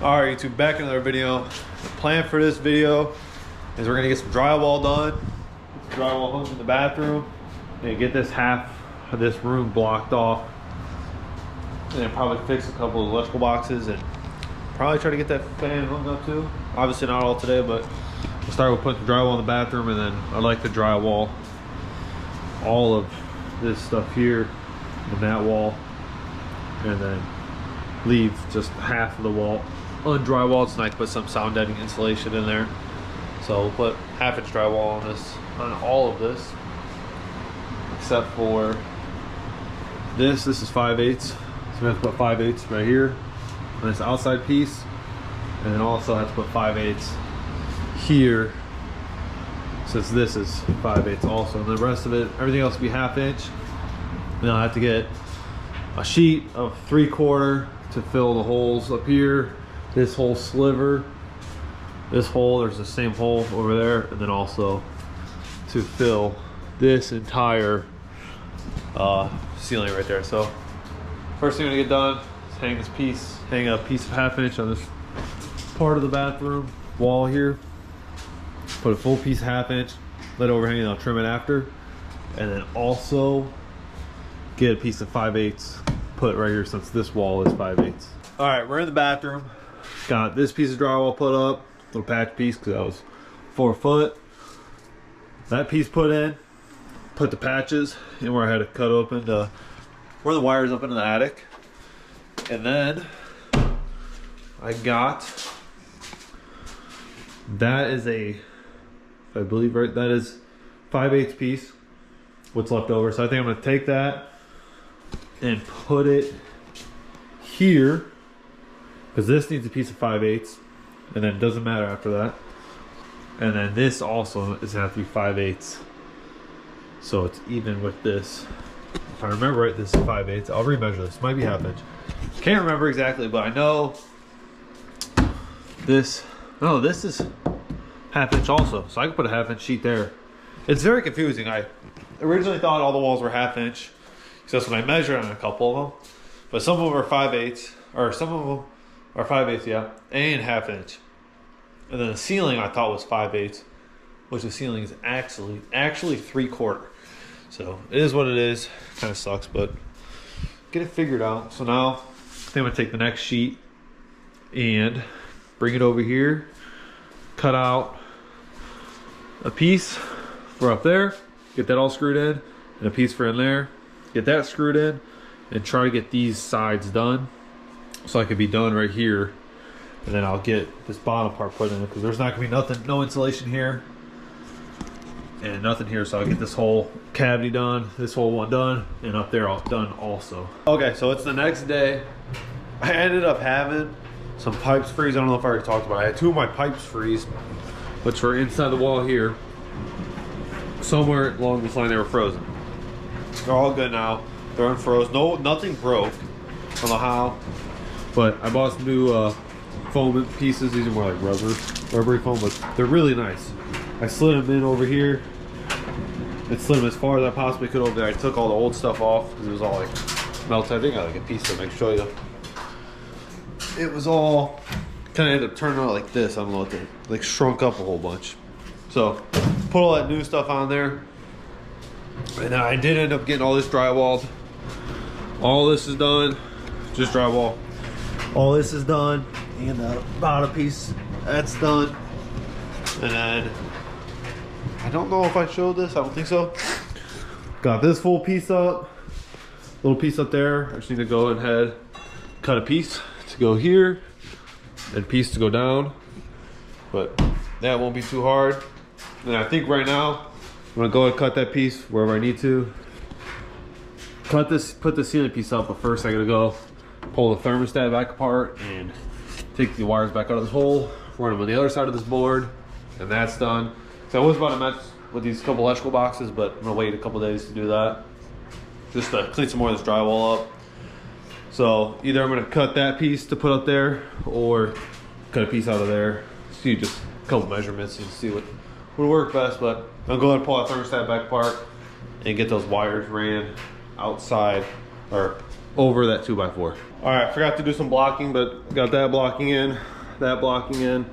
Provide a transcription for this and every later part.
All right, YouTube, back in another video. The plan for this video is we're gonna get some drywall done. Drywall hung in the bathroom and get this half of this room blocked off. And then probably fix a couple of electrical boxes and probably try to get that fan hung up too. Obviously not all today, but we'll start with putting the drywall in the bathroom, and then I like to drywall all of this stuff here and that wall, and then leave just half of the wall undrywalled so I can put some sound deadening insulation in there. So we'll put 1/2 inch drywall on this, on all of this, except for this. This is 5/8, so we have to put 5/8 right here on this outside piece, and then also have to put 5/8 here, since this is 5/8 also. And the rest of it, everything else will be 1/2 inch. And then I'll have to get a sheet of 3/4 to fill the holes up here. This whole sliver, this hole, there's the same hole over there, and then also to fill this entire ceiling right there. So first thing I'm gonna get done is hang a piece of 1/2 inch on this part of the bathroom wall here. Put a full piece of 1/2 inch, let it overhang, and I'll trim it after. And then also get a piece of 5/8 put right here, since this wall is 5/8. All right, we're in the bathroom. Got this piece of drywall put up, little patch piece, because that was 4 foot. That piece put in, put the patches in where I had to cut open where the wires up into the attic. And then I got, that is a, I believe, right, that is 5/8 piece, what's left over. So I think I'm gonna take that and put it here, because this needs a piece of 5/8, and then it doesn't matter after that. And then this also is gonna have to be 5/8, so it's even with this. If I remember right, this is 5/8. I'll remeasure this, might be 1/2 inch. Can't remember exactly, but I know this, no, this is 1/2 inch also, so I can put a 1/2 inch sheet there. It's very confusing. I originally thought all the walls were 1/2 inch, so that's when I measured on a couple of them, but some of them are 5/8, or some of them are 5/8, yeah, and 1/2 inch. And then the ceiling I thought was 5/8, which the ceiling is actually 3/4. So it is what it is. Kind of sucks, but get it figured out. So now I think I'm gonna take the next sheet and bring it over here, cut out a piece for up there, get that all screwed in, and a piece for in there, get that screwed in, and try to get these sides done so I could be done right here. And then I'll get this bottom part put in, because there's not gonna be nothing, no insulation here and nothing here. So I'll get this whole cavity done, this whole one done, and up there all done also. Okay, so it's the next day. I ended up having some pipes freeze. I don't know if I already talked about it. I had 2 of my pipes freeze, which were inside the wall here. Somewhere along this line they were frozen. They're all good now. They're unfroze. No, nothing broke. I don't know how, but I bought some new foam pieces. These are more like rubbery foam, but they're really nice. I slid them in over here and slid them as far as I possibly could over there. I took all the old stuff off because it was all like melted. I think I got like a piece of it. I can show you. It was all kind of ended up turning out like this. I don't know what they like, shrunk up a whole bunch. So put all that new stuff on there, and then I did end up getting all this drywalled. All this is done, just drywall. All this is done, and the bottom piece, that's done. And then I don't know if I showed this, I don't think so. Got this full piece up, little piece up there. I just need to go ahead, cut a piece to go here, and a piece to go down, but that won't be too hard. And I think right now I'm gonna go and cut that piece wherever I need to. Cut this, put the ceiling piece up, but first I gotta go pull the thermostat back apart and take the wires back out of this hole, run them on the other side of this board, and that's done. So I was about to mess with these couple electrical boxes, but I'm gonna wait a couple days to do that, just to clean some more of this drywall up. So either I'm gonna cut that piece to put up there, or cut a piece out of there. See, just a couple measurements and see what would work best. But I'll go ahead and pull that thermostat back apart and get those wires ran outside, or over that 2x4. All right, forgot to do some blocking, but got that blocking in, that blocking in.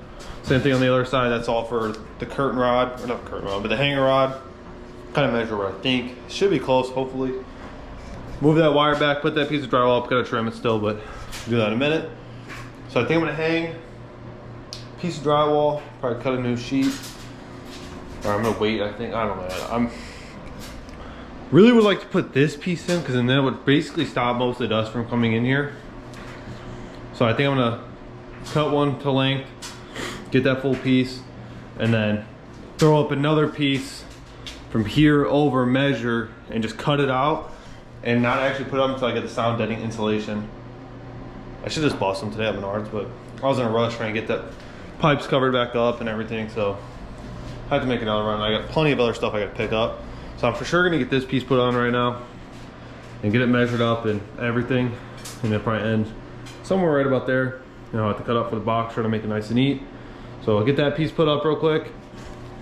Same thing on the other side. That's all for the curtain rod, or not curtain rod, but the hanger rod. Kind of measure what I think. Should be close, hopefully. Move that wire back, put that piece of drywall up, gotta trim it still, but I'll do that in a minute. So I think I'm gonna hang a piece of drywall, probably cut a new sheet. Or I'm gonna wait, I think, I don't know. I'm really would like to put this piece in, because then that would basically stop most of the dust from coming in here. So I think I'm gonna cut one to length, get that full piece, and then throw up another piece from here over, measure, and just cut it out, and not actually put it up until I get the sound deadening insulation. I should just bust them today at Menards, but I was in a rush trying to get that pipes covered back up and everything, so I have to make another run. I got plenty of other stuff I gotta pick up. So I'm for sure gonna get this piece put on right now and get it measured up and everything, and it'll probably end somewhere right about there. You know, I have to cut up for the box, try to make it nice and neat. So I'll get that piece put up real quick,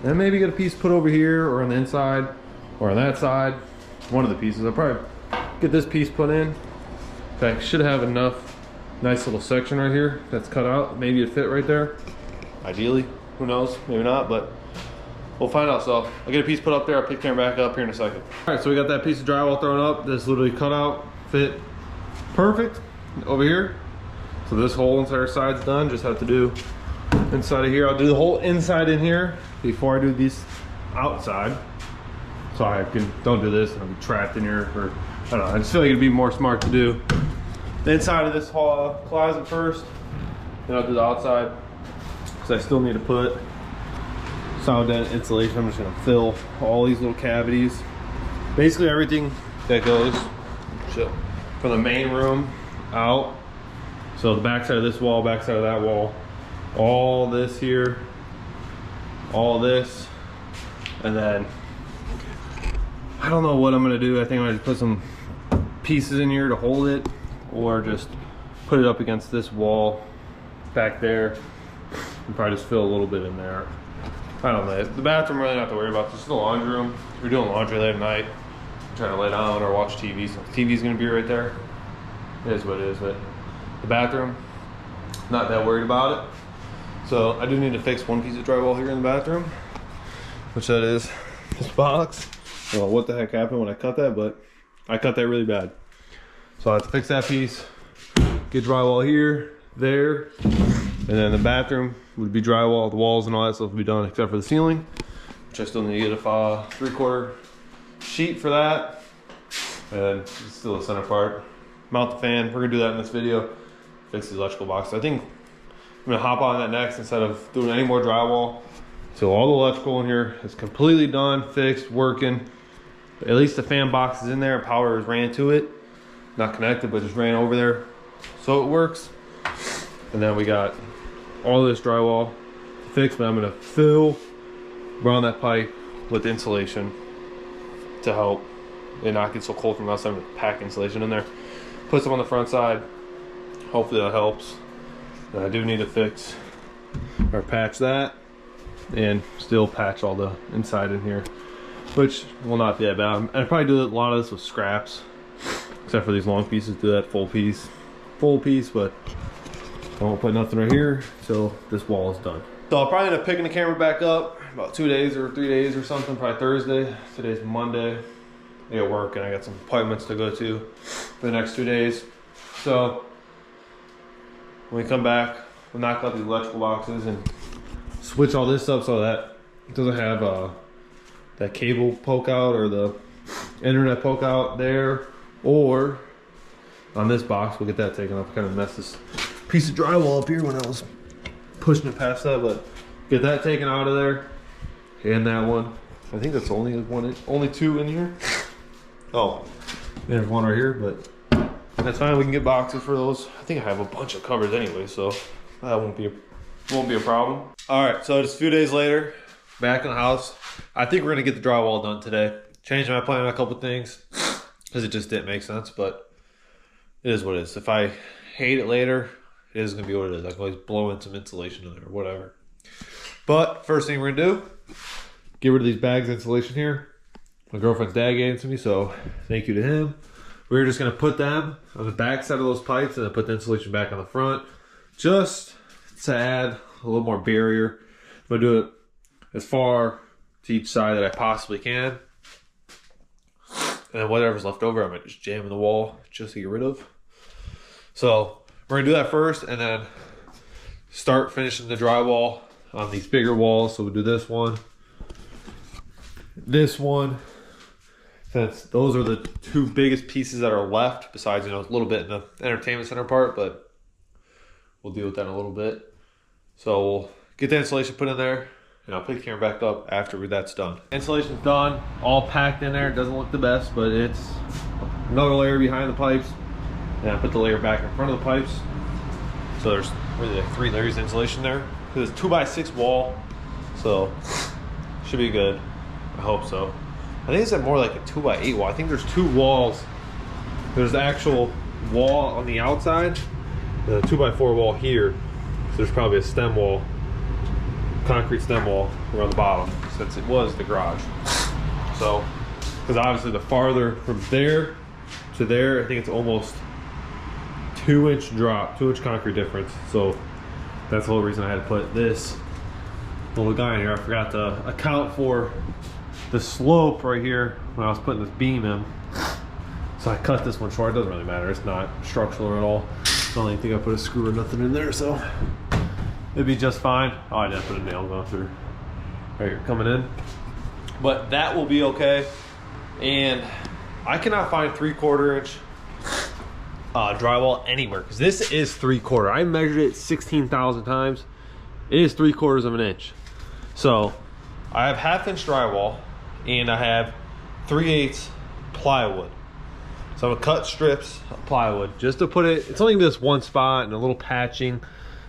and maybe get a piece put over here or on the inside or on that side. One of the pieces. I'll probably get this piece put in. In fact, should have enough nice little section right here that's cut out. Maybe it fit right there. Ideally, who knows? Maybe not, but we'll find out. So I'll get a piece put up there. I'll pick the camera back up here in a second. All right, so we got that piece of drywall thrown up. This literally cut out, fit perfect over here. So this whole entire side's done. Just have to do inside of here. I'll do the whole inside in here before I do these outside. So I don't do this and I'll be trapped in here, or I don't know. I just feel like it'd be more smart to do the inside of this closet first, then I'll do the outside, because I still need to put sound dent insulation. I'm just gonna fill all these little cavities. Basically everything that goes from the main room out. So the back side of this wall, back side of that wall, all this here, all this, and then I don't know what I'm gonna do. I think I'm gonna put some pieces in here to hold it, or just put it up against this wall back there and probably just fill a little bit in there. I don't know. The bathroom really not to worry about. This is the laundry room. If you're doing laundry late at night, trying to lay down or watch TV, so the TV's gonna be right there. It is what it is, but the bathroom, not that worried about it. So I do need to fix one piece of drywall here in the bathroom, which that is this box. I don't know what the heck happened when I cut that, but I cut that really bad. So I have to fix that piece, get drywall here, there, and then the bathroom would be drywall, the walls and all that stuff would be done except for the ceiling, which I still need to get a 3/4 sheet for that. And it's still the center part. Mount the fan, we're gonna do that in this video. Fix the electrical box. I think I'm gonna hop on that next instead of doing any more drywall. So all the electrical in here is completely done, fixed, working. At least the fan box is in there, power is ran to it. Not connected, but just ran over there. So it works. And then we got all this drywall fixed, but I'm gonna fill around that pipe with insulation to help it not get so cold from outside. I'm gonna pack insulation in there. Put some on the front side. Hopefully that helps. And I do need to fix or patch that, and still patch all the inside in here, which will not be that bad. I'd probably do a lot of this with scraps, except for these long pieces. Do that full piece, but I won't put nothing right here till this wall is done. So I'll probably end up picking the camera back up about 2 days or 3 days or something, probably Thursday. Today's Monday. I got work and I got some appointments to go to for the next 2 days. So when we come back, we'll knock out these electrical boxes and switch all this up so that it doesn't have that cable poke out or the internet poke out there, or on this box. We'll get that taken off. Kind of messed this piece of drywall up here when I was pushing it past that, but get that taken out of there. And that one, I think that's only two in here. Oh, there's one right here, but that's fine. We can get boxes for those. I think I have a bunch of covers anyway, so that won't be a problem. All right, so just a few days later, back in the house. I think we're gonna get the drywall done today. Changed my plan on a couple things because it just didn't make sense, but it is what it is. If I hate it later, it is gonna be what it is. I can always blow in some insulation in there or whatever. But first thing we're gonna do, get rid of these bags of insulation here. My girlfriend's dad gave it to me, so thank you to him we're just gonna put them on the back side of those pipes and then put the insulation back on the front, just to add a little more barrier. I'm gonna do it as far to each side that I possibly can. And then whatever's left over, I'm gonna just jam in the wall just to get rid of. So we're gonna do that first and then start finishing the drywall on these bigger walls. So we'll do this one, since those are the two biggest pieces that are left, besides, you know, a little bit in the entertainment center part, but we'll deal with that in a little bit. So we'll get the insulation put in there, and I'll pick the camera back up after that's done. Insulation's done, all packed in there. It doesn't look the best, but it's another layer behind the pipes. And I put the layer back in front of the pipes. So there's really like 3 layers of insulation there. It's a 2x6 wall, so should be good. I hope so. I think it's more like a 2x8 wall. I think there's 2 walls. There's the actual wall on the outside, the 2x4 wall here. So there's probably a stem wall, concrete stem wall around the bottom, since it was the garage. So, because obviously the farther from there to there, I think it's almost 2-inch drop, 2-inch concrete difference. So that's the whole reason I had to put this little guy in here. I forgot to account for the slope right here when I was putting this beam in. So I cut this one short. It doesn't really matter. It's not structural at all. I don't even think I put a screw or nothing in there, so it'd be just fine. Oh, I didn't put a nail going through right here coming in, but that will be okay. And I cannot find 3/4 inch drywall anywhere, because this is 3/4. I measured it 16,000 times. It is 3/4 of an inch. So I have 1/2 inch drywall and I have 3/8 plywood. So I'm gonna cut strips of plywood just to put it, it's only this one spot and a little patching,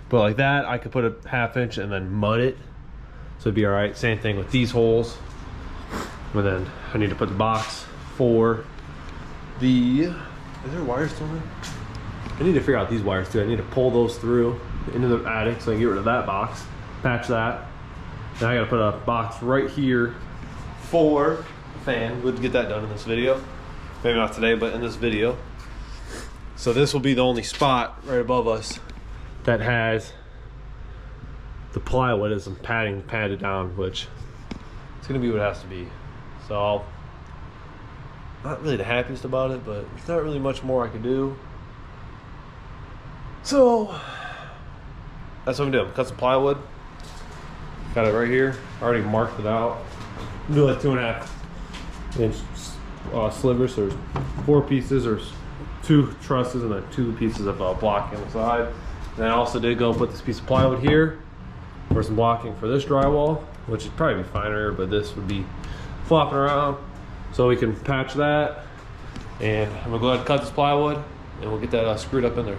but like that I could put a 1/2 inch and then mud it, so it'd be all right. Same thing with these holes. And then I need to put the box for the, is there wires still in? I need to figure out these wires too. I need to pull those through into the attic so I can get rid of that box, patch that. Then I gotta put a box right here for the fan. We'll get that done in this video. Maybe not today, but in this video. So this will be the only spot right above us that has the plywood as some padding padded down, which it's gonna be what it has to be. So not really the happiest about it, but there's not really much more I could do. So that's what I'm doing. Cut some plywood. Got it right here. I already marked it out. I'm doing like 2.5 inch slivers. So there's 4 pieces. There's 2 trusses and then 2 pieces of blocking on the side. And I also did go put this piece of plywood here for some blocking for this drywall, which would probably be finer, but this would be flopping around. So we can patch that. And I'm gonna go ahead and cut this plywood and we'll get that screwed up in there.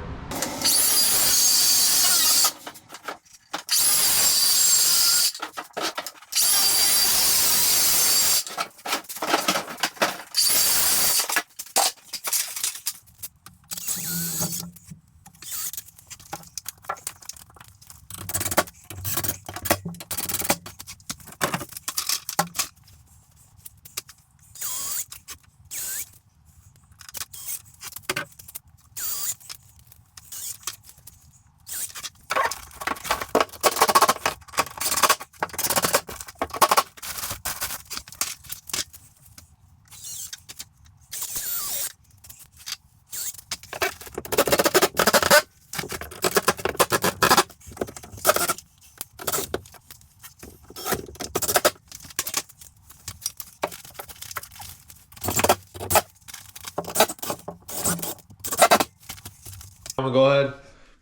I'm gonna go ahead,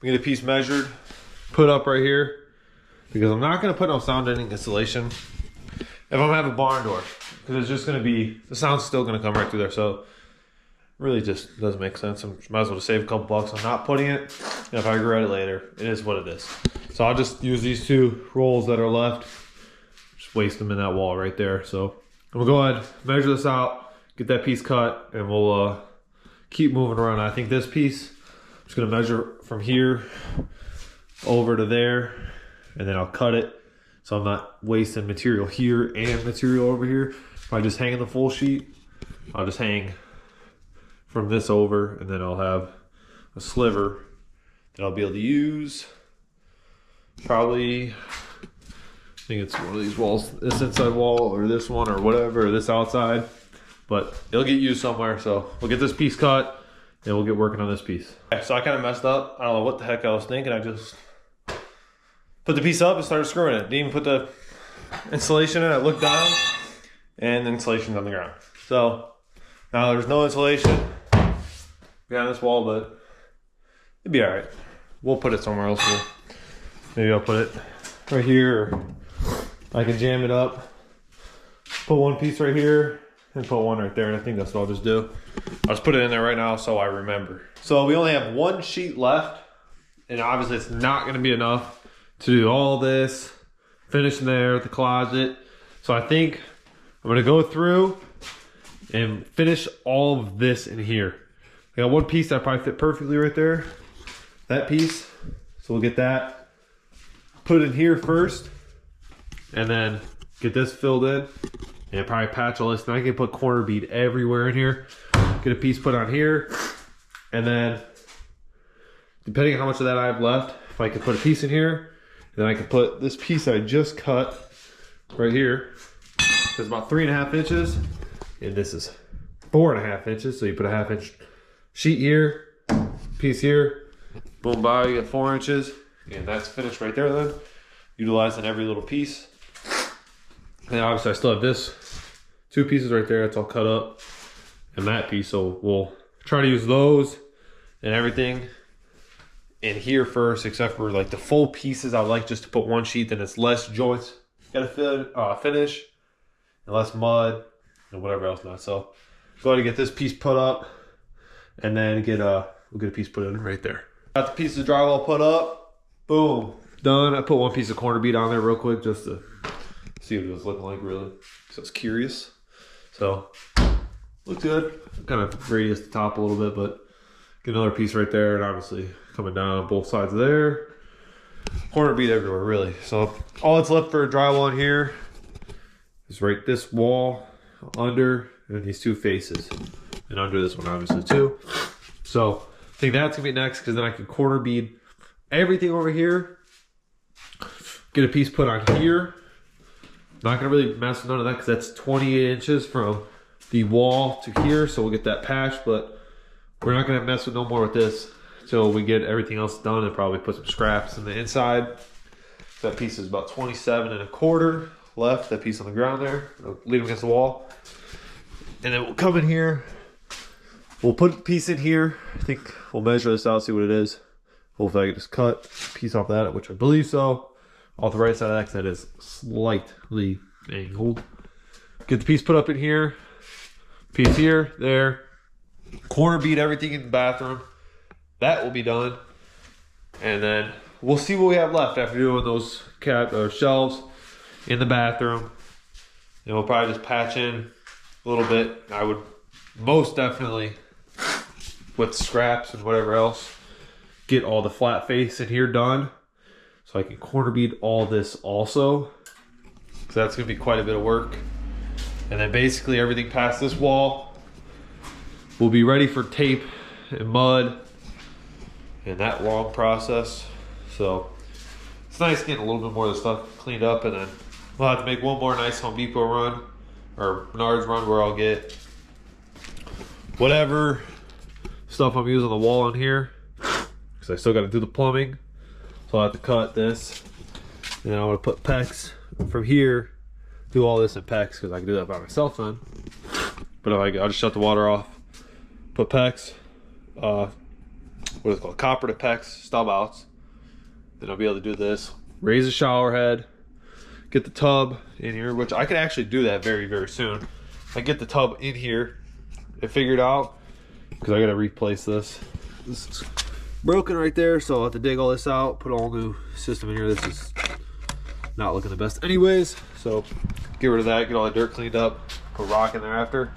get a piece measured, put up right here, because I'm not gonna put no sound ending insulation if I'm gonna have a barn door, because it's just gonna be, the sound's still gonna come right through there. So really just doesn't make sense. I might as well just save a couple bucks on not putting it. And if I regret it later, it is what it is. So I'll just use these 2 rolls that are left, just waste them in that wall right there. So I'm gonna go ahead, measure this out, get that piece cut, and we'll keep moving around. I think this piece, I'm just gonna measure from here over to there, and then I'll cut it so I'm not wasting material here and material over here. If I just hang the full sheet, I'll just hang from this over, and then I'll have a sliver that I'll be able to use. Probably, I think it's one of these walls, this inside wall or this one or whatever, or this outside, but it'll get used somewhere. So we'll get this piece cut and we'll get working on this piece. Okay, so I kind of messed up. I don't know what the heck I was thinking. I just put the piece up and started screwing it. Didn't even put the insulation in. I looked down and the insulation's on the ground. So now there's no insulation behind this wall, but it'd be all right. We'll put it somewhere else. Maybe I'll put it right here, or I can jam it up. Put one piece right here and put one right there, and I think that's what I'll just do. I'll just put it in there right now so I remember. So we only have one sheet left, and obviously it's not gonna be enough to do all this, finish in there, the closet. So I think I'm gonna go through and finish all of this in here. I got one piece that probably fit perfectly right there. That piece, so we'll get that. Put it in here first, and then get this filled in, and probably patch all this. And I can put corner bead everywhere in here. Get a piece put on here, and then depending on how much of that I have left, if I can put a piece in here, then I can put this piece I just cut right here. It's about 3.5 inches, and this is 4.5 inches. So you put a 1/2 inch sheet here, piece here, boom, bye, you get 4 inches. And that's finished right there then. Utilizing every little piece. And obviously I still have this 2 pieces right there. That's all cut up. And that piece. So we'll try to use those and everything in here first, except for like the full pieces. I would like just to put one sheet, then it's less joints. Gotta finish. And less mud and whatever else not. So go ahead and get this piece put up. And then we'll get a piece put in right there. Got the piece of drywall put up. Boom, done. I put one piece of corner bead on there real quick just to see what it was looking like, really. So I was curious. So, looks good. Kind of radius the top a little bit, but get another piece right there, and obviously coming down both sides of there. Corner bead everywhere, really. So all that's left for drywall in here is right this wall, under, and these 2 faces. And under this one, obviously, too. So I think that's gonna be next, because then I can corner bead everything over here, get a piece put on here. Not gonna really mess with none of that because that's 28 inches from the wall to here, so we'll get that patched, but we're not gonna mess with no more with this until we get everything else done, and probably put some scraps in the inside. That piece is about 27.25 left, that piece on the ground there. I'll leave them against the wall. And then we'll come in here, we'll put a piece in here. I think we'll measure this out, see what it is. Hopefully I can just cut a piece off that, which I believe so. Off the right side of that, because that is slightly angled. Get the piece put up in here. Piece here, there. Corner bead everything in the bathroom. That will be done. And then we'll see what we have left after doing those shelves in the bathroom. And we'll probably just patch in a little bit. I would most definitely, with scraps and whatever else, get all the flat face in here done, so I can corner bead all this also, because that's gonna be quite a bit of work. And then basically everything past this wall will be ready for tape and mud and that long process. So it's nice getting a little bit more of the stuff cleaned up, and then we'll have to make one more nice Home Depot run or Menards run where I'll get whatever stuff I'm using on the wall in here, because I still got to do the plumbing. So I'll have to cut this, and then I'm going to put PEX from here, do all this in PEX, because I can do that by myself then. But I'll just shut the water off, put PEX, what is it called, copper to PEX stub outs. Then I'll be able to do this, raise the shower head, get the tub in here, which I can actually do that very, very soon. I get the tub in here and figured out, because I got to replace this. This is broken right there, so I'll have to dig all this out, put a whole new system in here. This is not looking the best anyways, so get rid of that, get all the dirt cleaned up, put rock in there after,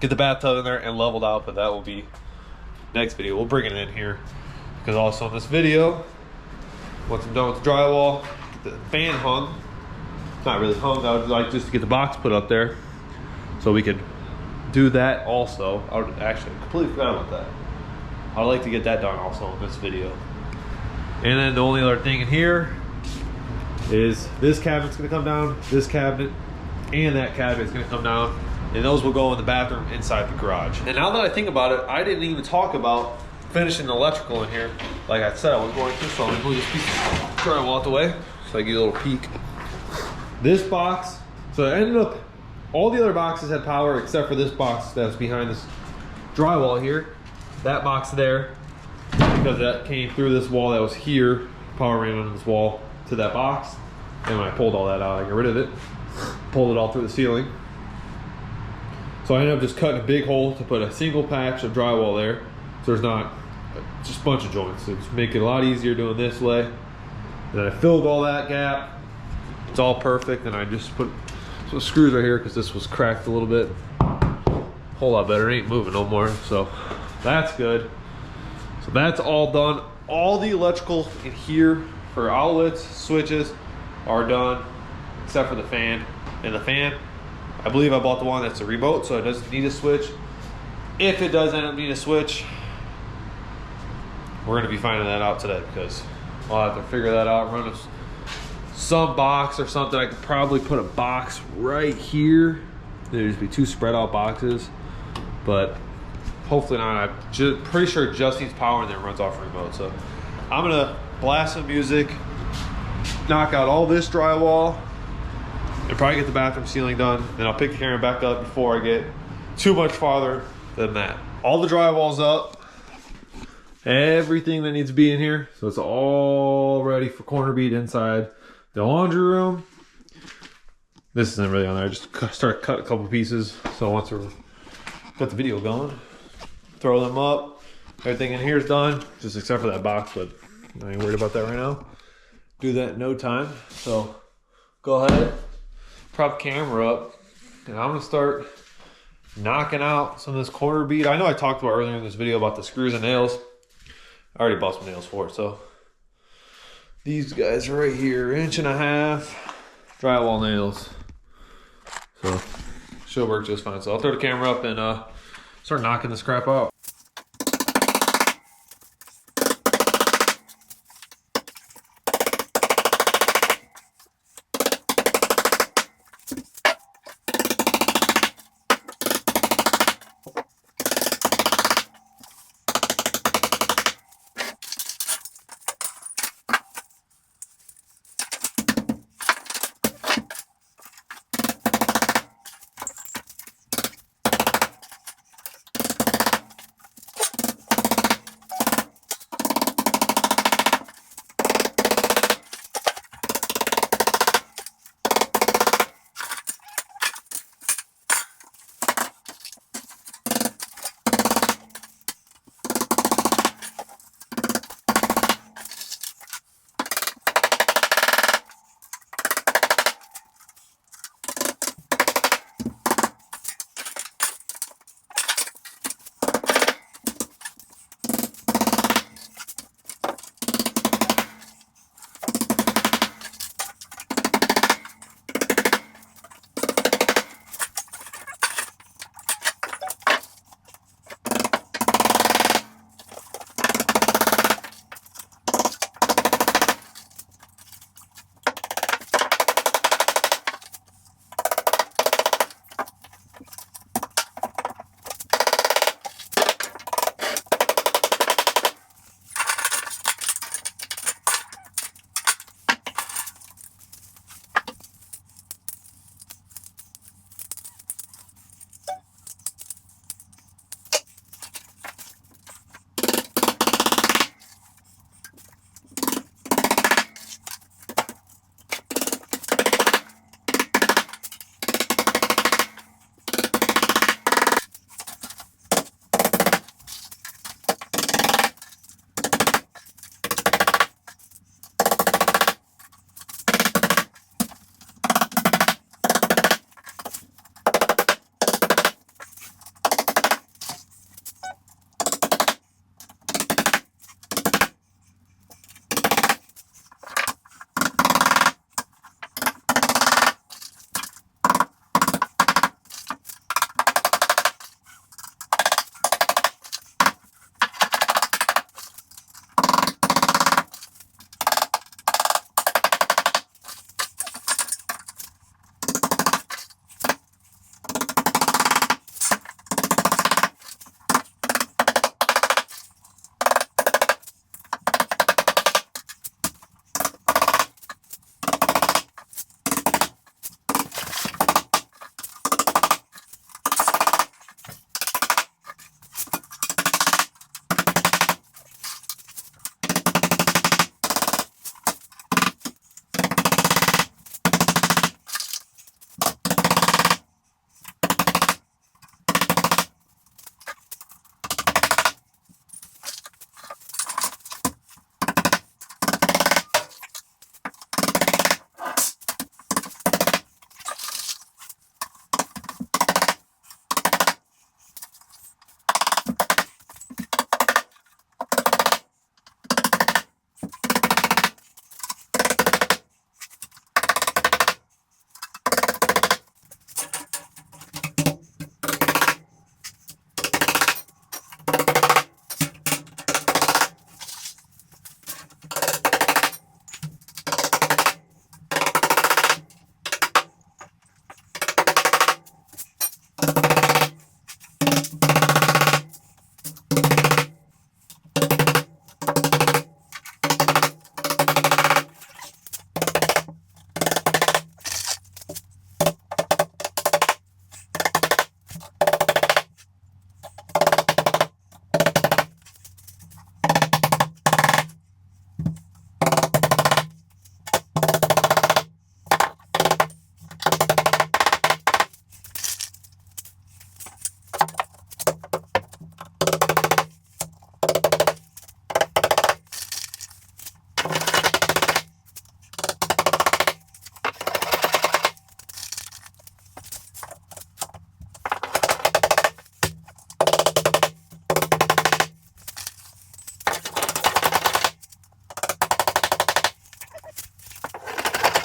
get the bathtub in there and leveled out. But that will be next video. We'll bring it in here, because also in this video, once I'm done with the drywall, get the fan hung. Not really hung, I would like just to get the box put up there so we could do that also. I would actually completely forgot about that. I'd like to get that done also in this video. And then the only other thing in here is this cabinet's gonna come down, this cabinet, and that cabinet's gonna come down, and those will go in the bathroom inside the garage. And now that I think about it, I didn't even talk about finishing the electrical in here. Like I said, I was going to, so I'm gonna move this piece of drywall out the way so I get a little peek. This box, so I ended up, all the other boxes had power except for this box that's behind this drywall here. That box there, because that came through this wall that was here, power ran on this wall to that box. And when I pulled all that out, I got rid of it, pulled it all through the ceiling. So I ended up just cutting a big hole to put a single patch of drywall there. So there's not just a bunch of joints. So just make it a lot easier doing this way. And I filled all that gap. It's all perfect. And I just put some screws right here because this was cracked a little bit. Whole lot better, it ain't moving no more. So that's good. So that's all done. All the electrical in here for outlets, switches are done, except for the fan. And the fan, I believe I bought the one that's a remote, so it doesn't need a switch. If it does end up needing a switch, we're gonna be finding that out today because I'll have to figure that out, run some box or something. I could probably put a box right here. There'd just be two spread out boxes, but hopefully not. I'm just pretty sure it just needs power and then runs off remote. So I'm gonna blast some music, knock out all this drywall, and probably get the bathroom ceiling done. Then I'll pick the camera back up before I get too much farther than that. All the drywall's up, everything that needs to be in here. So it's all ready for corner bead inside the laundry room. This isn't really on there. I just start cut a couple pieces. So once we're got the video going, throw them up. Everything in here is done, just except for that box, but I ain't worried about that right now. Do that in no time. So go ahead, prop camera up, and I'm gonna start knocking out some of this corner bead. I know I talked about earlier in this video about the screws and nails. I already bought some nails for it. So these guys are right here, 1.5 inch drywall nails. So should work just fine. So I'll throw the camera up and start knocking this crap out.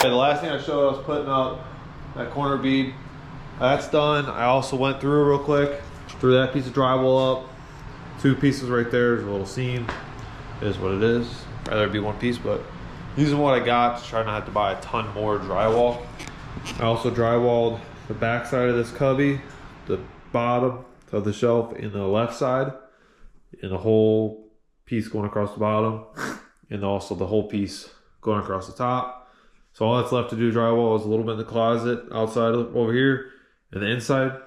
Okay, the last thing I showed, I was putting up that corner bead. That's done. I also went through real quick, threw that piece of drywall up. 2 pieces right there. There's a little seam. It is what it is. I'd rather it be 1 piece, but using what I got to try not have to buy a ton more drywall. I also drywalled the back side of this cubby, the bottom of the shelf in the left side, and the whole piece going across the bottom, and also the whole piece going across the top. So all that's left to do drywall is a little bit in the closet outside over here, and the inside,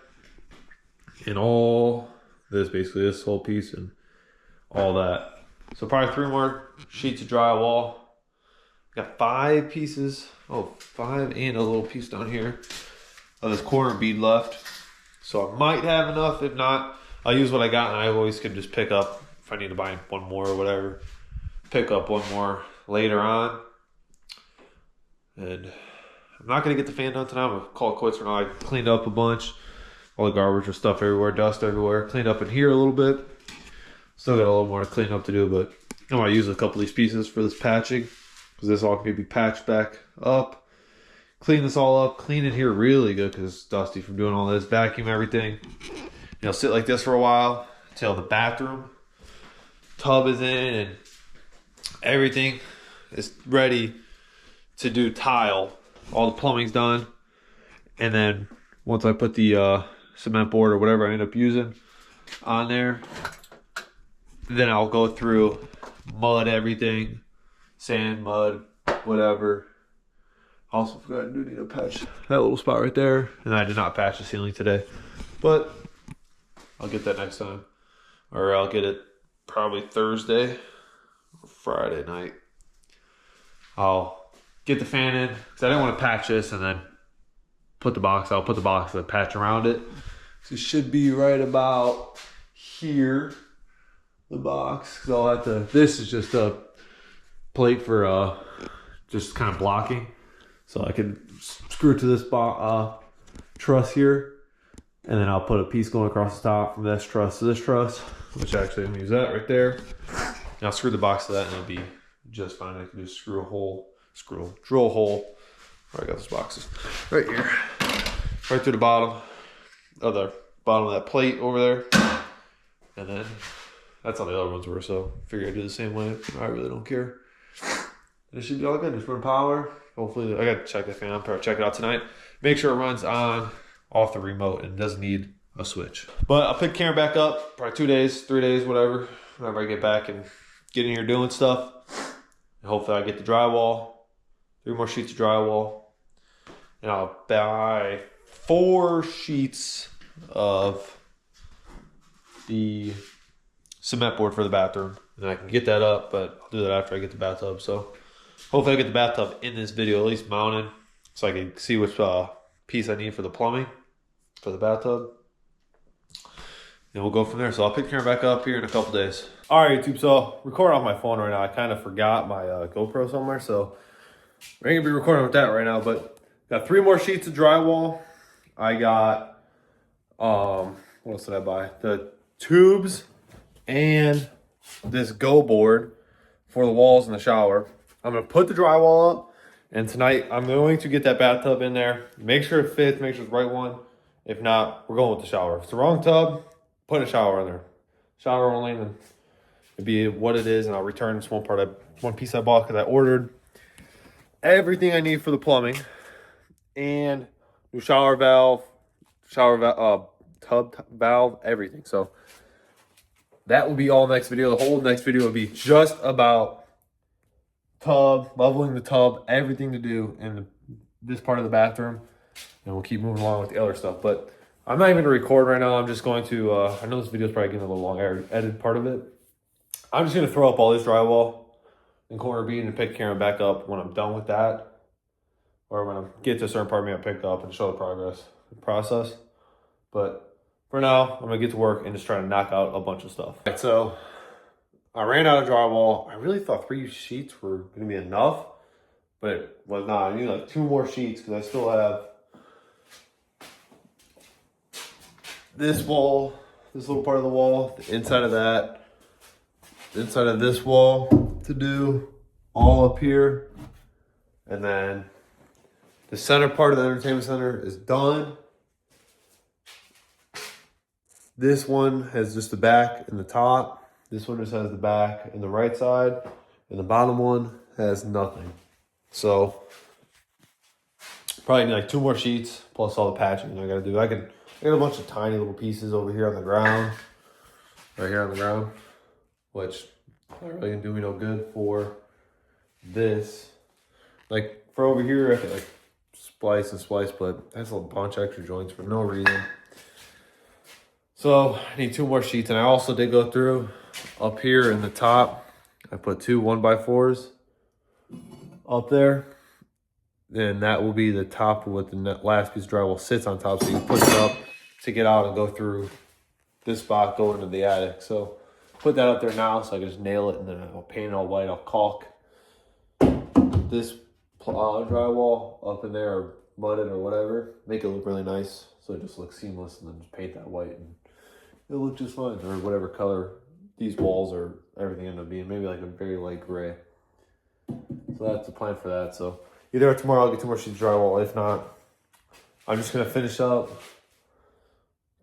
and all this, basically this whole piece and all that. So probably 3 more sheets of drywall. Got 5 pieces, 5 and a little piece down here of this corner bead left. So I might have enough. If not, I'll use what I got, and I always can just pick up if I need to buy 1 more or whatever. Pick up 1 more later on. And I'm not gonna get the fan done tonight. I'm gonna call it quits for now. I cleaned up a bunch. All the garbage or stuff everywhere, dust everywhere. Cleaned up in here a little bit. Still got a little more to clean up to do, but I'm gonna use a couple of these pieces for this patching, because this all can be patched back up. Clean this all up. Clean it here really good because it's dusty from doing all this. Vacuum everything. It'll sit like this for a while until the bathroom tub is in and everything is ready to do tile. All the plumbing's done, and then once I put the cement board or whatever I end up using on there, then I'll go through, mud everything, sand, mud, whatever. Also forgot I do need to patch that little spot right there, and I did not patch the ceiling today, but I'll get that next time, or I'll get it probably Thursday or Friday night. I'll get the fan in because I didn't want to patch this and then put the box. I'll put the box and patch around it. So it should be right about here, the box. Because I'll have to. This is just a plate for just kind of blocking, so I can screw it to this truss here, and then I'll put a piece going across the top from this truss to this truss, which actually I'm gonna use that right there. And I'll screw the box to that, and it'll be just fine. I can just drill a hole. Where I got those boxes right here, right through the bottom of that plate over there, and then that's how the other ones were. So I figured I'd do the same way. I really don't care. And it should be all good. Just run power. Hopefully, I gotta check the fan. I'll probably check it out tonight. Make sure it runs on off the remote and doesn't need a switch. But I'll pick the camera back up probably 2 days, 3 days, whatever. Whenever I get back and get in here doing stuff. And hopefully I get the drywall. 3 more sheets of drywall. And I'll buy 4 sheets of the cement board for the bathroom. And I can get that up, but I'll do that after I get the bathtub. So hopefully I get the bathtub in this video, at least mounted, so I can see which piece I need for the plumbing for the bathtub. And we'll go from there. So I'll pick the camera back up here in a couple days. All right, YouTube. So recording off my phone right now. I kind of forgot my GoPro somewhere, so I ain't gonna be recording with that right now. But got 3 more sheets of drywall. I got what else did I buy? The tubes and this go board for the walls in the shower. I'm gonna put the drywall up, and tonight I'm going to get that bathtub in there. Make sure it fits. Make sure it's the right one. If not, we're going with the shower. If it's the wrong tub, put a shower in there. Shower only, and then it'd be what it is, and I'll return this one piece I bought because I ordered everything I need for the plumbing and new shower valve, tub valve, everything. So that will be all next video. The whole next video will be just about tub, leveling the tub, everything to do in this part of the bathroom, and we'll keep moving along with the other stuff. But I'm not even gonna record right now. I'm just going to, I know this video is probably getting a little long, I edited part of it. I'm just gonna throw up all this drywall and corner bead and pick the camera back up when I'm done with that. Or when I get to a certain part of me, I'll pick up and show the process. But for now, I'm gonna get to work and just try to knock out a bunch of stuff. All right, so I ran out of drywall. I really thought 3 sheets were gonna be enough, but it was not. I need like 2 more sheets because I still have this wall, this little part of the wall, the inside of that, the inside of this wall to do, all up here, and then The center part of the entertainment center is done. This one has just the back and the top. This one just has the back and the right side. And the bottom one has nothing. So probably need like 2 more sheets plus all the patching I gotta do. I got a bunch of tiny little pieces over here on the ground. Right here on the ground. Which not really gonna do me no good for this. Like for over here, I could like splice and splice, but that's a bunch of extra joints for no reason. So I need 2 more sheets, and I also did go through up here in the top. I put 2 1x4s up there, and that will be the top of what the last piece of drywall sits on top. So you can push it up to get out and go through this spot, go into the attic. So put that up there now, so I can just nail it, and then I'll paint it all white. I'll caulk this drywall up in there, or mud it or whatever, make it look really nice, so it just looks seamless, and then just paint that white and it'll look just fine, or whatever color these walls or everything end up being, maybe like a very light gray. So that's the plan for that. So either tomorrow I'll get 2 more sheets of drywall. If not, I'm just gonna finish up,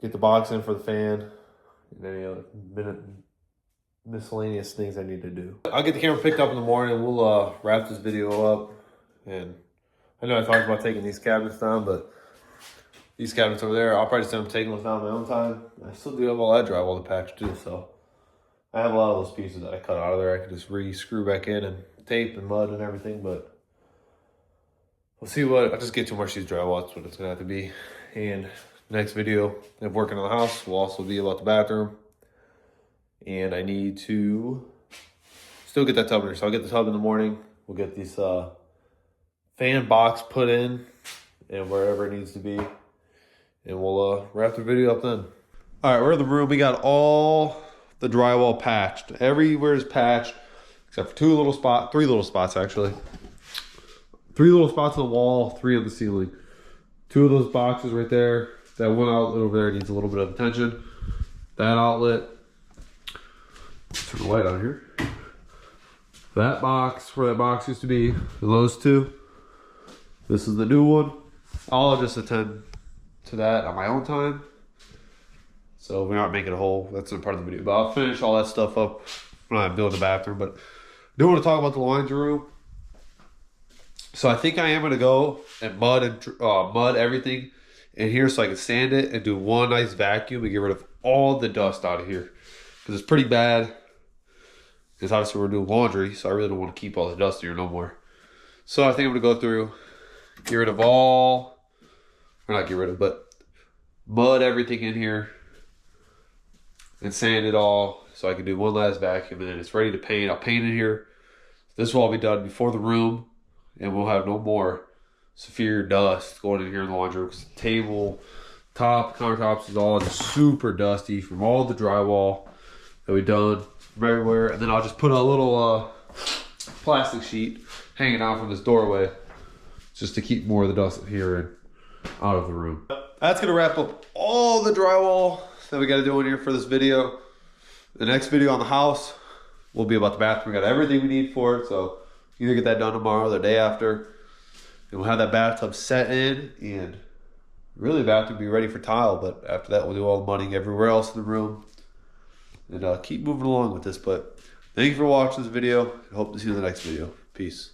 get the box in for the fan, and any other miscellaneous things I need to do. I'll get the camera picked up in the morning. We'll wrap this video up. And I know I talked about taking these cabinets down, but these cabinets over there, I'll probably just end up taking those down in my own time. I still do have all that drywall to patch too, so I have a lot of those pieces that I cut out of there. I can just re-screw back in and tape and mud and everything, but we'll see what, I'll just get 2 more sheets of drywall. That's what it's gonna have to be. And next video of working on the house will also be about the bathroom. And I need to still get that tub in here. So I'll get the tub in the morning. We'll get these fan box put in and wherever it needs to be. And we'll wrap the video up then. All right, we're in the room. We got all the drywall patched. Everywhere is patched except for 3 little spots actually. 3 little spots on the wall, 3 on the ceiling. 2 of those boxes right there. That one outlet over there needs a little bit of attention. That outlet, turn the light on here. That box, where that box used to be, those 2. This is the new one. I'll just attend to that on my own time. So we're not making a whole, that's not part of the video. But I'll finish all that stuff up when I'm building the bathroom. But I do want to talk about the laundry room. So I think I am going to go and mud everything in here so I can sand it and do one nice vacuum and get rid of all the dust out of here. Because it's pretty bad. Because obviously we're doing laundry, so I really don't want to keep all the dust here no more. So I think I'm going to go through, get rid of all, or not get rid of, but mud everything in here and sand it all so I can do one last vacuum, and then it's ready to paint. I'll paint in here. This will all be done before the room, and we'll have no more severe dust going in here in the laundry room, because the table, top, countertops is all just super dusty from all the drywall that we've done from everywhere. And then I'll just put a little plastic sheet hanging out from this doorway just to keep more of the dust here and out of the room. That's gonna wrap up all the drywall that we gotta do in here for this video. The next video on the house will be about the bathroom. We got everything we need for it, so either get that done tomorrow or the day after. And we'll have that bathtub set in, and really the bathroom will be ready for tile, but after that we'll do all the mudding everywhere else in the room. And keep moving along with this. But thank you for watching this video. I hope to see you in the next video. Peace.